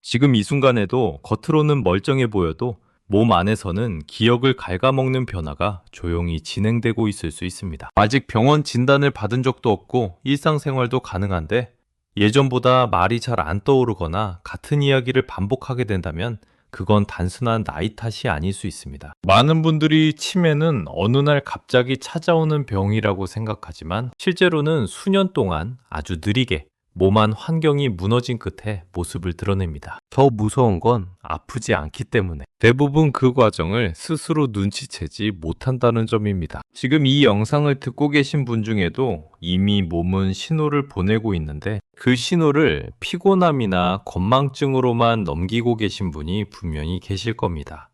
지금 이 순간에도 겉으로는 멀쩡해 보여도 몸 안에서는 기억을 갉아먹는 변화가 조용히 진행되고 있을 수 있습니다. 아직 병원 진단을 받은 적도 없고 일상생활도 가능한데 예전보다 말이 잘 안 떠오르거나 같은 이야기를 반복하게 된다면 그건 단순한 나이 탓이 아닐 수 있습니다. 많은 분들이 치매는 어느 날 갑자기 찾아오는 병이라고 생각하지만 실제로는 수년 동안 아주 느리게 몸 안 환경이 무너진 끝에 모습을 드러냅니다. 더 무서운 건 아프지 않기 때문에 대부분 그 과정을 스스로 눈치채지 못한다는 점입니다. 지금 이 영상을 듣고 계신 분 중에도 이미 몸은 신호를 보내고 있는데 그 신호를 피곤함이나 건망증으로만 넘기고 계신 분이 분명히 계실 겁니다.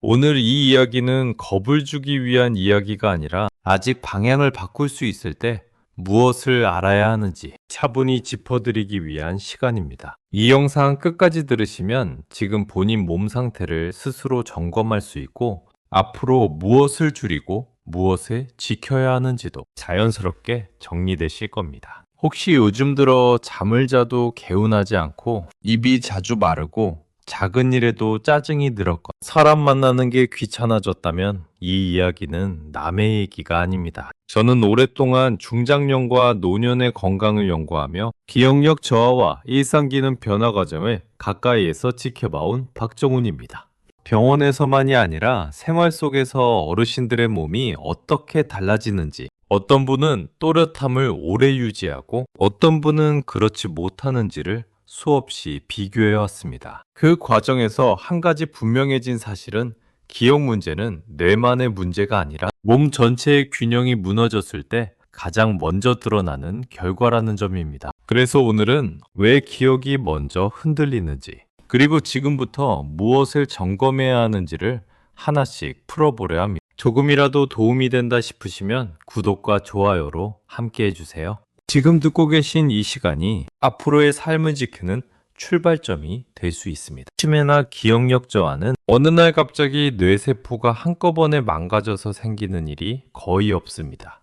오늘 이 이야기는 겁을 주기 위한 이야기가 아니라 아직 방향을 바꿀 수 있을 때 무엇을 알아야 하는지 차분히 짚어드리기 위한 시간입니다. 이 영상 끝까지 들으시면 지금 본인 몸 상태를 스스로 점검할 수 있고 앞으로 무엇을 줄이고 무엇을 지켜야 하는지도 자연스럽게 정리되실 겁니다. 혹시 요즘 들어 잠을 자도 개운하지 않고 입이 자주 마르고 작은 일에도 짜증이 늘었거나 사람 만나는 게 귀찮아졌다면 이 이야기는 남의 얘기가 아닙니다. 저는 오랫동안 중장년과 노년의 건강을 연구하며 기억력 저하와 일상기능 변화 과정을 가까이에서 지켜봐온 박정훈입니다. 병원에서만이 아니라 생활 속에서 어르신들의 몸이 어떻게 달라지는지, 어떤 분은 또렷함을 오래 유지하고 어떤 분은 그렇지 못하는지를 수없이 비교해 왔습니다. 그 과정에서 한 가지 분명해진 사실은 기억 문제는 뇌만의 문제가 아니라 몸 전체의 균형이 무너졌을 때 가장 먼저 드러나는 결과라는 점입니다. 그래서 오늘은 왜 기억이 먼저 흔들리는지, 그리고 지금부터 무엇을 점검해야 하는지를 하나씩 풀어보려 합니다. 조금이라도 도움이 된다 싶으시면 구독과 좋아요로 함께 해주세요. 지금 듣고 계신 이 시간이 앞으로의 삶을 지키는 출발점이 될 수 있습니다. 치매나 기억력 저하는 어느 날 갑자기 뇌세포가 한꺼번에 망가져서 생기는 일이 거의 없습니다.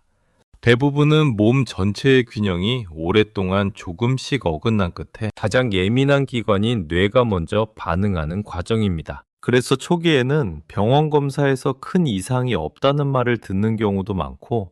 대부분은 몸 전체의 균형이 오랫동안 조금씩 어긋난 끝에 가장 예민한 기관인 뇌가 먼저 반응하는 과정입니다. 그래서 초기에는 병원 검사에서 큰 이상이 없다는 말을 듣는 경우도 많고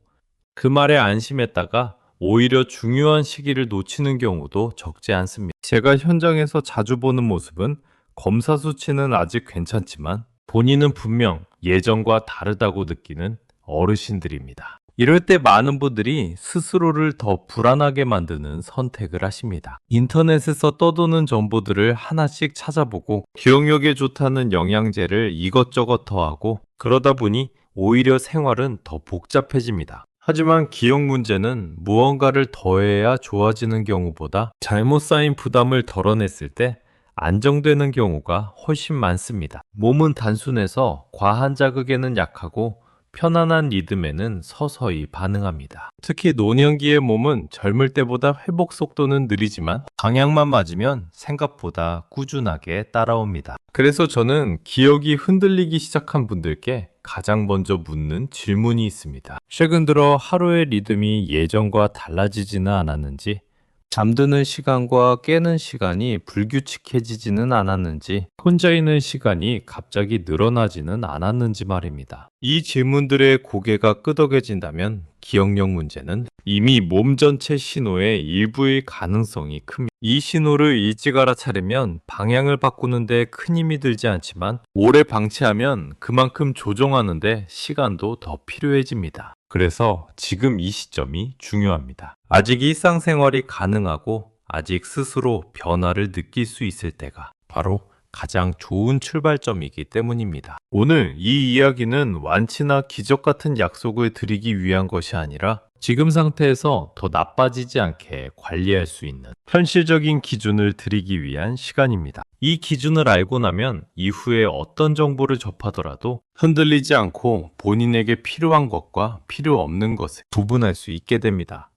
그 말에 안심했다가 오히려 중요한 시기를 놓치는 경우도 적지 않습니다. 제가 현장에서 자주 보는 모습은 검사 수치는 아직 괜찮지만 본인은 분명 예전과 다르다고 느끼는 어르신들입니다. 이럴 때 많은 분들이 스스로를 더 불안하게 만드는 선택을 하십니다. 인터넷에서 떠도는 정보들을 하나씩 찾아보고 기억력에 좋다는 영양제를 이것저것 더하고 그러다 보니 오히려 생활은 더 복잡해집니다. 하지만 기억 문제는 무언가를 더해야 좋아지는 경우보다 잘못 쌓인 부담을 덜어냈을 때 안정되는 경우가 훨씬 많습니다. 몸은 단순해서 과한 자극에는 약하고 편안한 리듬에는 서서히 반응합니다. 특히 노년기의 몸은 젊을 때보다 회복 속도는 느리지만 방향만 맞으면 생각보다 꾸준하게 따라옵니다. 그래서 저는 기억이 흔들리기 시작한 분들께 가장 먼저 묻는 질문이 있습니다. 최근 들어 하루의 리듬이 예전과 달라지지는 않았는지, 잠드는 시간과 깨는 시간이 불규칙해지지는 않았는지, 혼자 있는 시간이 갑자기 늘어나지는 않았는지 말입니다. 이 질문들의 고개가 끄덕여진다면 기억력 문제는 이미 몸 전체 신호의 일부일 가능성이 큽니다. 이 신호를 일찍 알아차리면 방향을 바꾸는데 큰 힘이 들지 않지만 오래 방치하면 그만큼 조정하는데 시간도 더 필요해집니다. 그래서 지금 이 시점이 중요합니다. 아직 일상생활이 가능하고 아직 스스로 변화를 느낄 수 있을 때가 바로 가장 좋은 출발점이기 때문입니다. 오늘 이 이야기는 완치나 기적 같은 약속을 드리기 위한 것이 아니라 지금 상태에서 더 나빠지지 않게 관리할 수 있는 현실적인 기준을 드리기 위한 시간입니다. 이 기준을 알고 나면 이후에 어떤 정보를 접하더라도 흔들리지 않고 본인에게 필요한 것과 필요 없는 것을 구분할 수 있게 됩니다.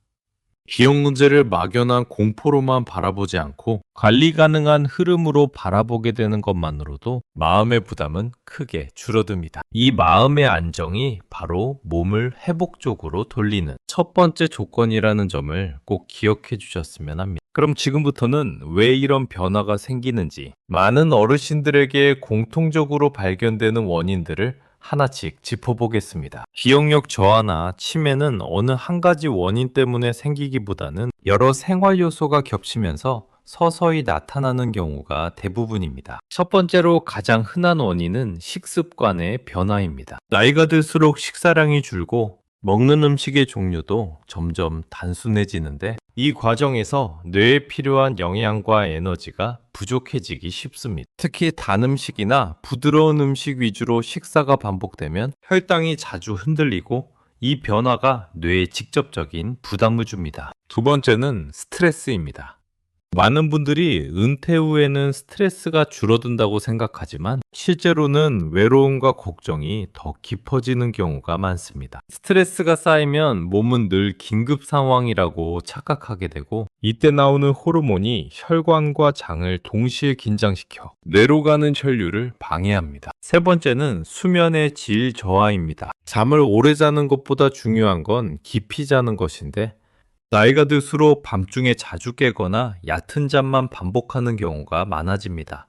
기억 문제를 막연한 공포로만 바라보지 않고 관리 가능한 흐름으로 바라보게 되는 것만으로도 마음의 부담은 크게 줄어듭니다. 이 마음의 안정이 바로 몸을 회복적으로 돌리는 첫 번째 조건이라는 점을 꼭 기억해 주셨으면 합니다. 그럼 지금부터는 왜 이런 변화가 생기는지 많은 어르신들에게 공통적으로 발견되는 원인들을 하나씩 짚어보겠습니다. 기억력 저하나 치매는 어느 한 가지 원인 때문에 생기기보다는 여러 생활 요소가 겹치면서 서서히 나타나는 경우가 대부분입니다. 첫 번째로 가장 흔한 원인은 식습관의 변화입니다. 나이가 들수록 식사량이 줄고 먹는 음식의 종류도 점점 단순해지는데 이 과정에서 뇌에 필요한 영양과 에너지가 부족해지기 쉽습니다. 특히 단 음식이나 부드러운 음식 위주로 식사가 반복되면 혈당이 자주 흔들리고 이 변화가 뇌에 직접적인 부담을 줍니다. 두 번째는 스트레스입니다. 많은 분들이 은퇴 후에는 스트레스가 줄어든다고 생각하지만 실제로는 외로움과 걱정이 더 깊어지는 경우가 많습니다. 스트레스가 쌓이면 몸은 늘 긴급 상황이라고 착각하게 되고 이때 나오는 호르몬이 혈관과 장을 동시에 긴장시켜 뇌로 가는 혈류를 방해합니다. 세 번째는 수면의 질 저하입니다. 잠을 오래 자는 것보다 중요한 건 깊이 자는 것인데 나이가 들수록 밤중에 자주 깨거나 얕은 잠만 반복하는 경우가 많아집니다.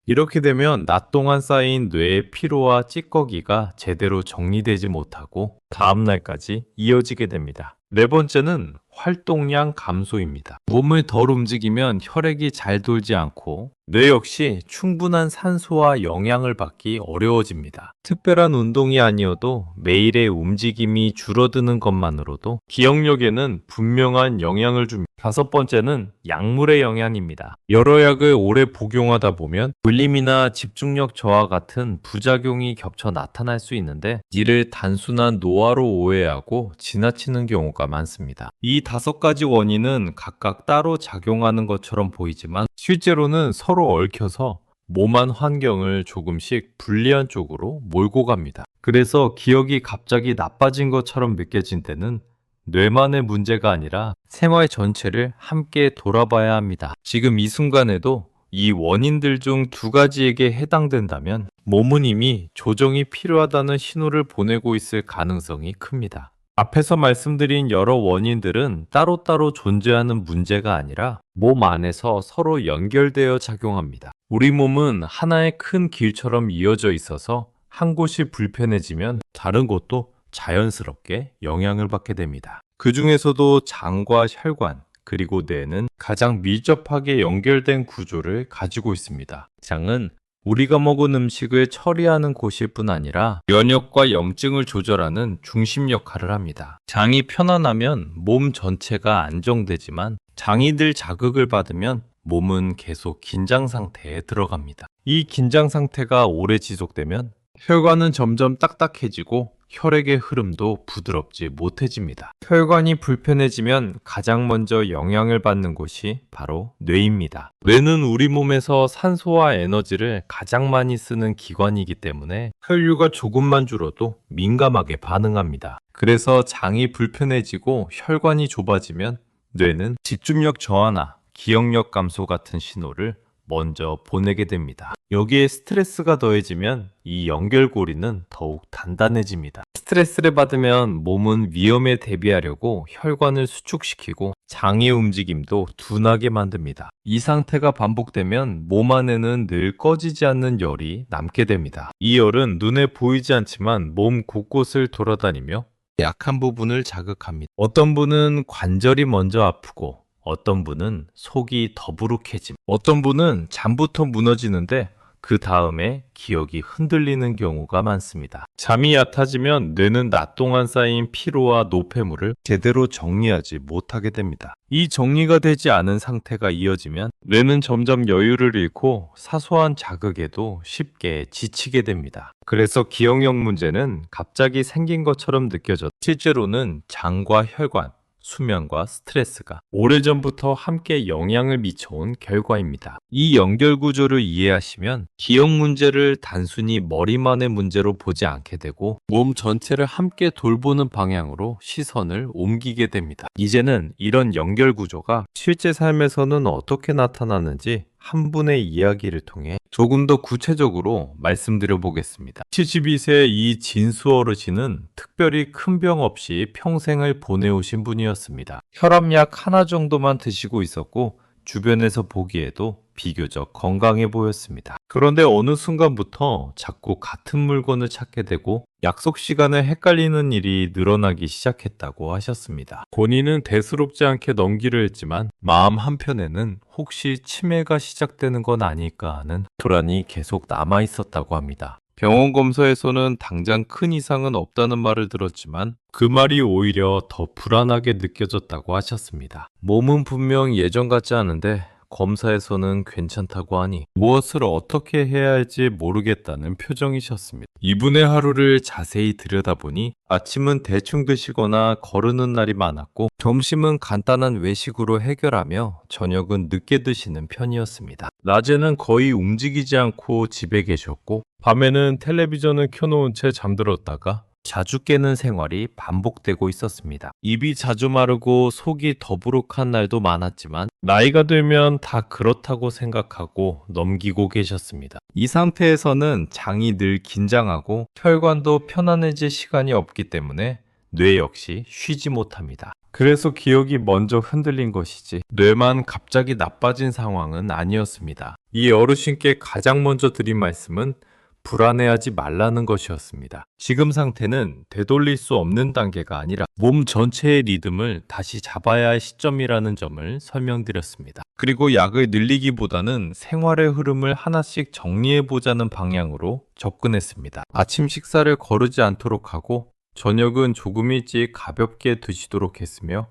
이렇게 되면 낮 동안 쌓인 뇌의 피로와 찌꺼기가 제대로 정리되지 못하고 다음 날까지 이어지게 됩니다. 네 번째는 활동량 감소입니다. 몸을 덜 움직이면 혈액이 잘 돌지 않고 뇌 역시 충분한 산소와 영양을 받기 어려워집니다. 특별한 운동이 아니어도 매일의 움직임이 줄어드는 것만으로도 기억력에는 분명한 영향을 줍니다. 다섯 번째는 약물의 영향입니다. 여러 약을 오래 복용하다 보면 졸림이나 집중력 저하 같은 부작용이 겹쳐 나타날 수 있는데 이를 단순한 노화로 오해하고 지나치는 경우가 많습니다. 이 다섯 가지 원인은 각각 따로 작용하는 것처럼 보이지만 실제로는 서로 얽혀서 몸 안 환경을 조금씩 불리한 쪽으로 몰고 갑니다. 그래서 기억이 갑자기 나빠진 것처럼 느껴진 때는 뇌만의 문제가 아니라 생활 전체를 함께 돌아봐야 합니다. 지금 이 순간에도 이 원인들 중 두 가지에게 해당된다면 몸은 이미 조정이 필요하다는 신호를 보내고 있을 가능성이 큽니다. 앞에서 말씀드린 여러 원인들은 따로따로 존재하는 문제가 아니라 몸 안에서 서로 연결되어 작용합니다. 우리 몸은 하나의 큰 길처럼 이어져 있어서 한 곳이 불편해지면 다른 곳도 자연스럽게 영향을 받게 됩니다. 그 중에서도 장과 혈관, 그리고 뇌는 가장 밀접하게 연결된 구조를 가지고 있습니다. 장은 우리가 먹은 음식을 처리하는 곳일 뿐 아니라 면역과 염증을 조절하는 중심 역할을 합니다. 장이 편안하면 몸 전체가 안정되지만 장이 늘 자극을 받으면 몸은 계속 긴장 상태에 들어갑니다. 이 긴장 상태가 오래 지속되면 혈관은 점점 딱딱해지고 혈액의 흐름도 부드럽지 못해집니다. 혈관이 불편해지면 가장 먼저 영향을 받는 곳이 바로 뇌입니다. 뇌는 우리 몸에서 산소와 에너지를 가장 많이 쓰는 기관이기 때문에 혈류가 조금만 줄어도 민감하게 반응합니다. 그래서 장이 불편해지고 혈관이 좁아지면 뇌는 집중력 저하나 기억력 감소 같은 신호를 먼저 보내게 됩니다. 여기에 스트레스가 더해지면 이 연결고리는 더욱 단단해집니다. 스트레스를 받으면 몸은 위험에 대비하려고 혈관을 수축시키고 장의 움직임도 둔하게 만듭니다. 이 상태가 반복되면 몸 안에는 늘 꺼지지 않는 열이 남게 됩니다. 이 열은 눈에 보이지 않지만 몸 곳곳을 돌아다니며 약한 부분을 자극합니다. 어떤 분은 관절이 먼저 아프고 어떤 분은 속이 더부룩해짐, 어떤 분은 잠부터 무너지는데 그 다음에 기억이 흔들리는 경우가 많습니다. 잠이 얕아지면 뇌는 낮 동안 쌓인 피로와 노폐물을 제대로 정리하지 못하게 됩니다. 이 정리가 되지 않은 상태가 이어지면 뇌는 점점 여유를 잃고 사소한 자극에도 쉽게 지치게 됩니다. 그래서 기억력 문제는 갑자기 생긴 것처럼 느껴져 실제로는 장과 혈관, 수면과 스트레스가 오래전부터 함께 영향을 미쳐온 결과입니다. 이 연결 구조를 이해하시면 기억 문제를 단순히 머리만의 문제로 보지 않게 되고 몸 전체를 함께 돌보는 방향으로 시선을 옮기게 됩니다. 이제는 이런 연결 구조가 실제 삶에서는 어떻게 나타나는지 한 분의 이야기를 통해 조금 더 구체적으로 말씀드려 보겠습니다. 72세 이 진수 어르신은 특별히 큰 병 없이 평생을 보내오신 분이었습니다. 혈압약 하나 정도만 드시고 있었고 주변에서 보기에도 비교적 건강해 보였습니다. 그런데 어느 순간부터 자꾸 같은 물건을 찾게 되고 약속 시간을 헷갈리는 일이 늘어나기 시작했다고 하셨습니다. 본인은 대수롭지 않게 넘기려 했지만 마음 한편에는 혹시 치매가 시작되는 건 아닐까 하는 불안이 계속 남아 있었다고 합니다. 병원 검사에서는 당장 큰 이상은 없다는 말을 들었지만 그 말이 오히려 더 불안하게 느껴졌다고 하셨습니다. 몸은 분명 예전 같지 않은데 검사에서는 괜찮다고 하니 무엇을 어떻게 해야 할지 모르겠다는 표정이셨습니다. 이분의 하루를 자세히 들여다보니 아침은 대충 드시거나 거르는 날이 많았고 점심은 간단한 외식으로 해결하며 저녁은 늦게 드시는 편이었습니다. 낮에는 거의 움직이지 않고 집에 계셨고 밤에는 텔레비전을 켜놓은 채 잠들었다가 자주 깨는 생활이 반복되고 있었습니다. 입이 자주 마르고 속이 더부룩한 날도 많았지만 나이가 들면 다 그렇다고 생각하고 넘기고 계셨습니다. 이 상태에서는 장이 늘 긴장하고 혈관도 편안해질 시간이 없기 때문에 뇌 역시 쉬지 못합니다. 그래서 기억이 먼저 흔들린 것이지 뇌만 갑자기 나빠진 상황은 아니었습니다. 이 어르신께 가장 먼저 드린 말씀은 불안해하지 말라는 것이었습니다. 지금 상태는 되돌릴 수 없는 단계가 아니라 몸 전체의 리듬을 다시 잡아야 할 시점이라는 점을 설명드렸습니다. 그리고 약을 늘리기보다는 생활의 흐름을 하나씩 정리해보자는 방향으로 접근했습니다. 아침 식사를 거르지 않도록 하고 저녁은 조금 일찍 가볍게 드시도록 했으며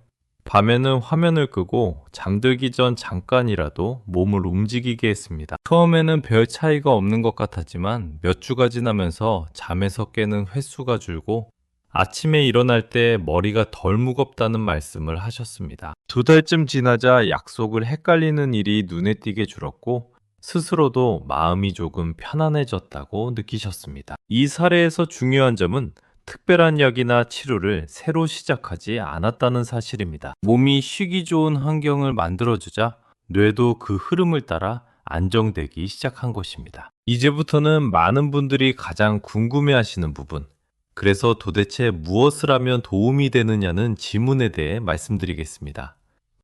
밤에는 화면을 끄고 잠들기 전 잠깐이라도 몸을 움직이게 했습니다. 처음에는 별 차이가 없는 것 같았지만 몇 주가 지나면서 잠에서 깨는 횟수가 줄고 아침에 일어날 때 머리가 덜 무겁다는 말씀을 하셨습니다. 2달쯤 지나자 약속을 헷갈리는 일이 눈에 띄게 줄었고 스스로도 마음이 조금 편안해졌다고 느끼셨습니다. 이 사례에서 중요한 점은 특별한 약이나 치료를 새로 시작하지 않았다는 사실입니다. 몸이 쉬기 좋은 환경을 만들어주자 뇌도 그 흐름을 따라 안정되기 시작한 것입니다. 이제부터는 많은 분들이 가장 궁금해하시는 부분, 그래서 도대체 무엇을 하면 도움이 되느냐는 질문에 대해 말씀드리겠습니다.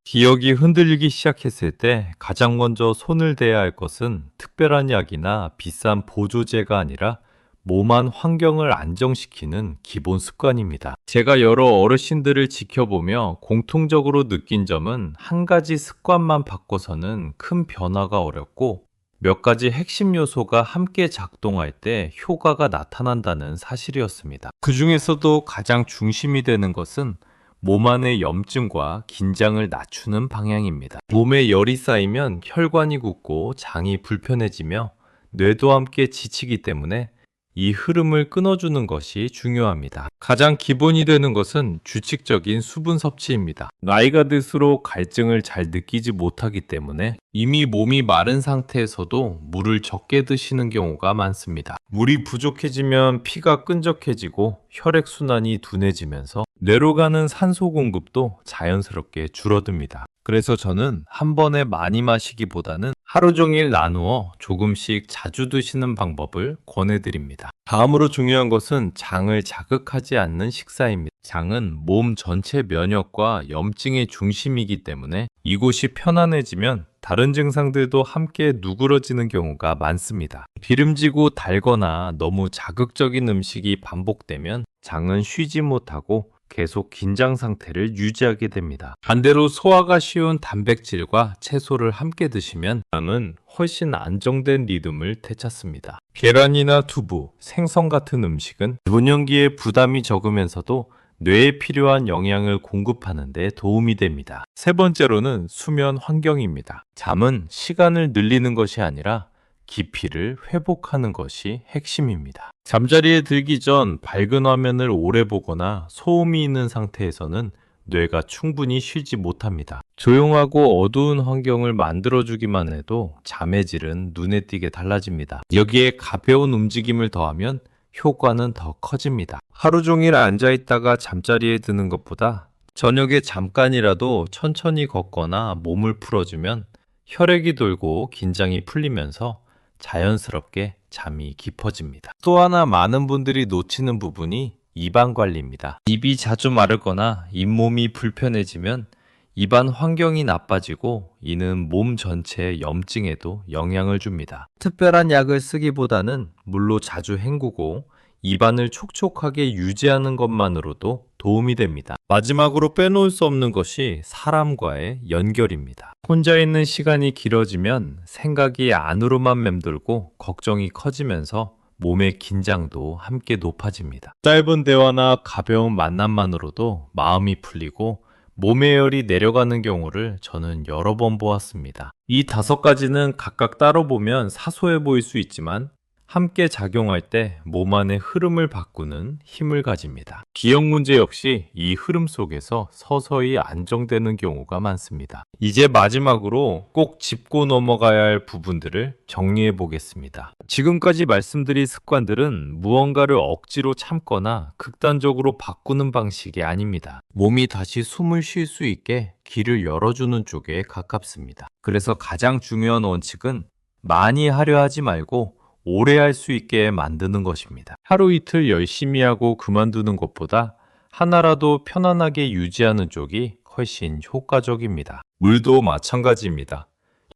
기억이 흔들리기 시작했을 때 가장 먼저 손을 대야 할 것은 특별한 약이나 비싼 보조제가 아니라 몸 안 환경을 안정시키는 기본 습관입니다. 제가 여러 어르신들을 지켜보며 공통적으로 느낀 점은 한 가지 습관만 바꿔서는 큰 변화가 어렵고 몇 가지 핵심 요소가 함께 작동할 때 효과가 나타난다는 사실이었습니다. 그 중에서도 가장 중심이 되는 것은 몸 안의 염증과 긴장을 낮추는 방향입니다. 몸에 열이 쌓이면 혈관이 굳고 장이 불편해지며 뇌도 함께 지치기 때문에 이 흐름을 끊어주는 것이 중요합니다. 가장 기본이 되는 것은 규칙적인 수분 섭취입니다. 나이가 들수록 갈증을 잘 느끼지 못하기 때문에 이미 몸이 마른 상태에서도 물을 적게 드시는 경우가 많습니다. 물이 부족해지면 피가 끈적해지고 혈액순환이 둔해지면서 뇌로 가는 산소 공급도 자연스럽게 줄어듭니다. 그래서 저는 한 번에 많이 마시기보다는 하루 종일 나누어 조금씩 자주 드시는 방법을 권해드립니다. 다음으로 중요한 것은 장을 자극하지 않는 식사입니다. 장은 몸 전체 면역과 염증의 중심이기 때문에 이곳이 편안해지면 다른 증상들도 함께 누그러지는 경우가 많습니다. 기름지고 달거나 너무 자극적인 음식이 반복되면 장은 쉬지 못하고 계속 긴장 상태를 유지하게 됩니다. 반대로 소화가 쉬운 단백질과 채소를 함께 드시면 장은 훨씬 안정된 리듬을 되찾습니다. 계란이나 두부, 생선 같은 음식은 뇌연기에 부담이 적으면서도 뇌에 필요한 영양을 공급하는 데 도움이 됩니다. 세 번째로는 수면 환경입니다. 잠은 시간을 늘리는 것이 아니라 깊이를 회복하는 것이 핵심입니다. 잠자리에 들기 전 밝은 화면을 오래 보거나 소음이 있는 상태에서는 뇌가 충분히 쉬지 못합니다. 조용하고 어두운 환경을 만들어주기만 해도 잠의 질은 눈에 띄게 달라집니다. 여기에 가벼운 움직임을 더하면 효과는 더 커집니다. 하루 종일 앉아있다가 잠자리에 드는 것보다 저녁에 잠깐이라도 천천히 걷거나 몸을 풀어주면 혈액이 돌고 긴장이 풀리면서 자연스럽게 잠이 깊어집니다. 또 하나 많은 분들이 놓치는 부분이 입안 관리입니다. 입이 자주 마르거나 잇몸이 불편해지면 입안 환경이 나빠지고 이는 몸 전체의 염증에도 영향을 줍니다. 특별한 약을 쓰기보다는 물로 자주 헹구고 입안을 촉촉하게 유지하는 것만으로도 도움이 됩니다. 마지막으로 빼놓을 수 없는 것이 사람과의 연결입니다. 혼자 있는 시간이 길어지면 생각이 안으로만 맴돌고 걱정이 커지면서 몸의 긴장도 함께 높아집니다. 짧은 대화나 가벼운 만남만으로도 마음이 풀리고 몸의 열이 내려가는 경우를 저는 여러 번 보았습니다. 이 5가지는 각각 따로 보면 사소해 보일 수 있지만 함께 작용할 때 몸 안의 흐름을 바꾸는 힘을 가집니다. 기억 문제 역시 이 흐름 속에서 서서히 안정되는 경우가 많습니다. 이제 마지막으로 꼭 짚고 넘어가야 할 부분들을 정리해 보겠습니다. 지금까지 말씀드린 습관들은 무언가를 억지로 참거나 극단적으로 바꾸는 방식이 아닙니다. 몸이 다시 숨을 쉴 수 있게 길을 열어주는 쪽에 가깝습니다. 그래서 가장 중요한 원칙은 많이 하려 하지 말고 오래 할 수 있게 만드는 것입니다. 하루 이틀 열심히 하고 그만두는 것보다 하나라도 편안하게 유지하는 쪽이 훨씬 효과적입니다. 물도 마찬가지입니다.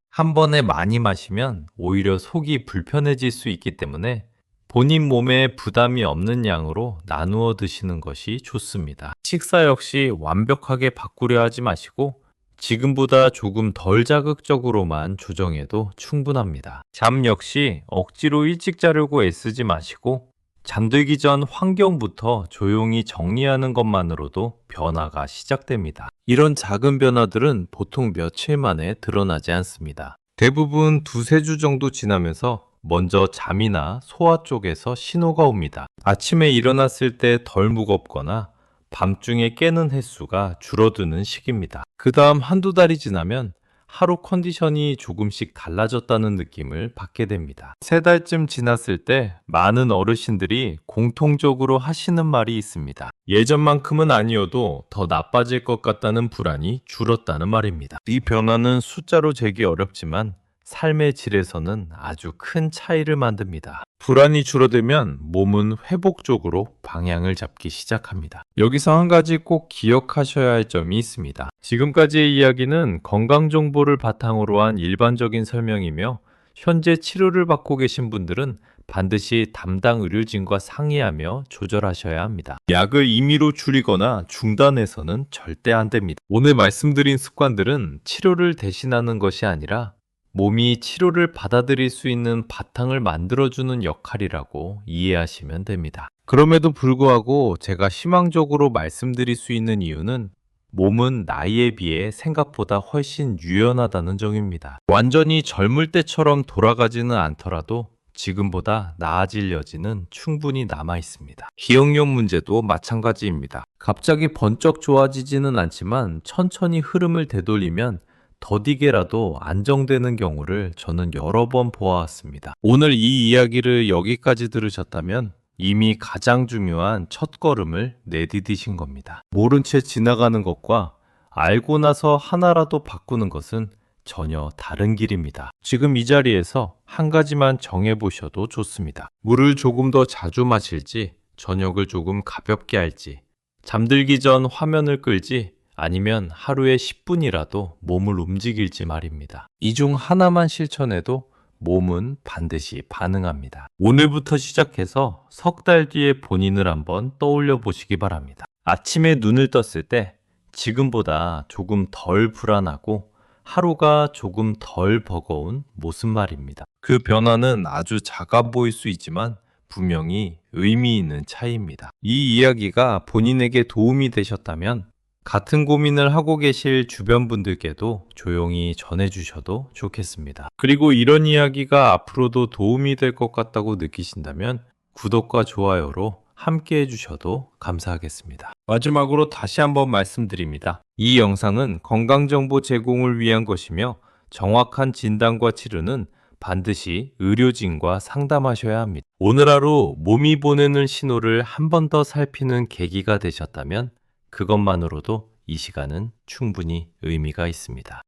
한 번에 많이 마시면 오히려 속이 불편해질 수 있기 때문에 본인 몸에 부담이 없는 양으로 나누어 드시는 것이 좋습니다. 식사 역시 완벽하게 바꾸려 하지 마시고 지금보다 조금 덜 자극적으로만 조정해도 충분합니다. 잠 역시 억지로 일찍 자려고 애쓰지 마시고 잠들기 전 환경부터 조용히 정리하는 것만으로도 변화가 시작됩니다. 이런 작은 변화들은 보통 며칠 만에 드러나지 않습니다. 대부분 2~3주 정도 지나면서 먼저 잠이나 소화 쪽에서 신호가 옵니다. 아침에 일어났을 때 덜 무겁거나 밤중에 깨는 횟수가 줄어드는 시기입니다. 그 다음 1~2달이 지나면 하루 컨디션이 조금씩 달라졌다는 느낌을 받게 됩니다. 3달쯤 지났을 때 많은 어르신들이 공통적으로 하시는 말이 있습니다. 예전만큼은 아니어도 더 나빠질 것 같다는 불안이 줄었다는 말입니다. 이 변화는 숫자로 재기 어렵지만 삶의 질에서는 아주 큰 차이를 만듭니다. 불안이 줄어들면 몸은 회복 쪽으로 방향을 잡기 시작합니다. 여기서 한 가지 꼭 기억하셔야 할 점이 있습니다. 지금까지의 이야기는 건강 정보를 바탕으로 한 일반적인 설명이며 현재 치료를 받고 계신 분들은 반드시 담당 의료진과 상의하며 조절하셔야 합니다. 약을 임의로 줄이거나 중단해서는 절대 안 됩니다. 오늘 말씀드린 습관들은 치료를 대신하는 것이 아니라 몸이 치료를 받아들일 수 있는 바탕을 만들어주는 역할이라고 이해하시면 됩니다. 그럼에도 불구하고 제가 희망적으로 말씀드릴 수 있는 이유는 몸은 나이에 비해 생각보다 훨씬 유연하다는 점입니다. 완전히 젊을 때처럼 돌아가지는 않더라도 지금보다 나아질 여지는 충분히 남아 있습니다. 기억력 문제도 마찬가지입니다. 갑자기 번쩍 좋아지지는 않지만 천천히 흐름을 되돌리면 더디게라도 안정되는 경우를 저는 여러 번 보아왔습니다. 오늘 이 이야기를 여기까지 들으셨다면 이미 가장 중요한 첫걸음을 내디디신 겁니다. 모른 채 지나가는 것과 알고 나서 하나라도 바꾸는 것은 전혀 다른 길입니다. 지금 이 자리에서 한 가지만 정해보셔도 좋습니다. 물을 조금 더 자주 마실지, 저녁을 조금 가볍게 할지, 잠들기 전 화면을 끌지, 아니면 하루에 10분이라도 몸을 움직일지 말입니다. 이 중 하나만 실천해도 몸은 반드시 반응합니다. 오늘부터 시작해서 3달 뒤에 본인을 한번 떠올려 보시기 바랍니다. 아침에 눈을 떴을 때 지금보다 조금 덜 불안하고 하루가 조금 덜 버거운 모습 말입니다. 그 변화는 아주 작아 보일 수 있지만 분명히 의미 있는 차이입니다. 이 이야기가 본인에게 도움이 되셨다면 같은 고민을 하고 계실 주변 분들께도 조용히 전해주셔도 좋겠습니다. 그리고 이런 이야기가 앞으로도 도움이 될 것 같다고 느끼신다면 구독과 좋아요로 함께 해주셔도 감사하겠습니다. 마지막으로 다시 한번 말씀드립니다. 이 영상은 건강정보 제공을 위한 것이며 정확한 진단과 치료는 반드시 의료진과 상담하셔야 합니다. 오늘 하루 몸이 보내는 신호를 한 번 더 살피는 계기가 되셨다면 그것만으로도 이 시간은 충분히 의미가 있습니다.